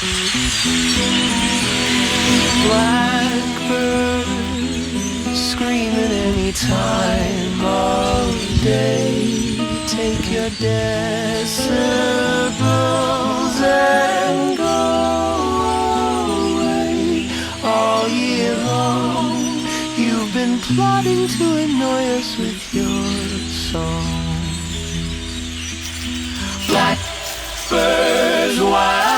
Blackbirds screaming any time of day. Take your decibels and go away. All year long you've been plotting to annoy us with your song. Blackbirds, why?